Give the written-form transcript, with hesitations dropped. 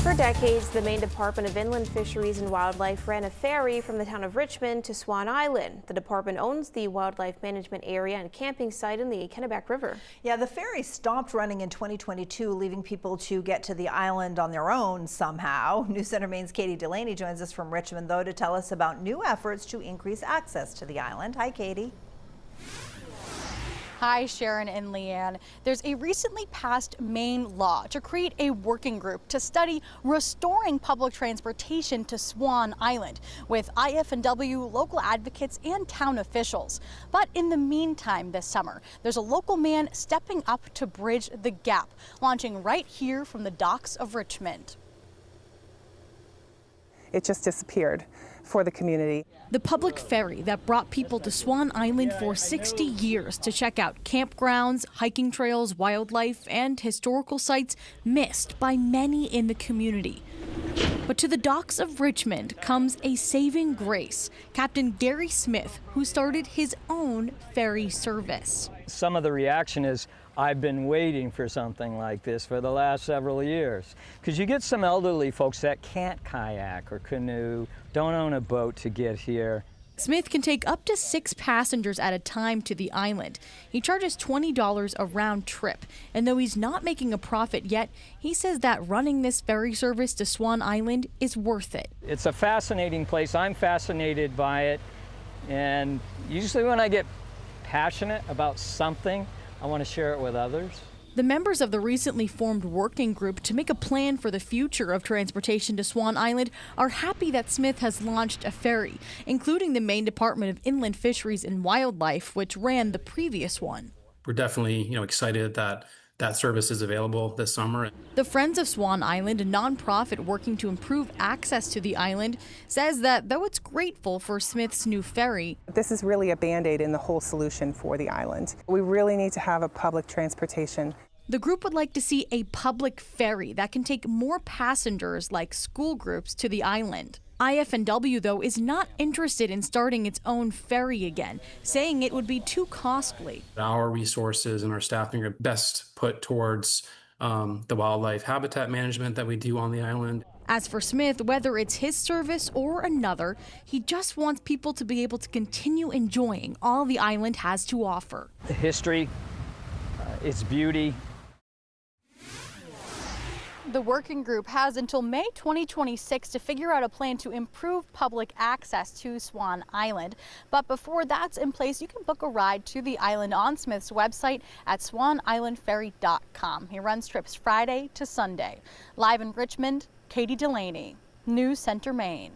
For decades, the Maine Department of Inland Fisheries and Wildlife ran a ferry from the town of Richmond to Swan Island. The department owns the wildlife management area and camping site in the Kennebec River. Yeah, the ferry stopped running in 2022, leaving people to get to the island on their own somehow. News Center Maine's Katie Delaney joins us from Richmond, though, to tell us about new efforts to increase access to the island. Hi, Katie. Hi, Sharon and Leanne. There's a recently passed Maine law to create a working group to study restoring public transportation to Swan Island with IF&W, local advocates, and town officials. But in the meantime this summer, there's a local man stepping up to bridge the gap, launching right here from the docks of Richmond. It just disappeared for the community. The public ferry that brought people to Swan Island for 60 years to check out campgrounds, hiking trails, wildlife, and historical sites missed by many in the community. But to the docks of Richmond comes a saving grace. Captain Gary Smith, who started his own ferry service. Some of the reaction is, I've been waiting for something like this for the last several years. Because you get some elderly folks that can't kayak or canoe, don't own a boat to get here. Smith can take up to 6 passengers at a time to the island. He charges $20 a round trip, and though he's not making a profit yet, he says that running this ferry service to Swan Island is worth it. It's a fascinating place. I'm fascinated by it, and usually when I get passionate about something, I want to share it with others. The members of the recently formed working group to make a plan for the future of transportation to Swan Island are happy that Smith has launched a ferry, including the Maine Department of Inland Fisheries and Wildlife, which ran the previous one. We're definitely, excited that that service is available this summer. The Friends of Swan Island, a nonprofit working to improve access to the island, says that though it's grateful for Smith's new ferry, this is really a Band-Aid in the whole solution for the island. We really need to have a public transportation. The group would like to see a public ferry that can take more passengers like school groups to the island. IF&W, though, is not interested in starting its own ferry again, saying it would be too costly. Our resources and our staffing are best put towards the wildlife habitat management that we do on the island. As for Smith, whether it's his service or another, he just wants people to be able to continue enjoying all the island has to offer. The history, its beauty. The working group has until May 2026 to figure out a plan to improve public access to Swan Island. But before that's in place, you can book a ride to the island on Smith's website at swanislandferry.com. He runs trips Friday to Sunday. Live in Richmond, Katie Delaney, News Center, Maine.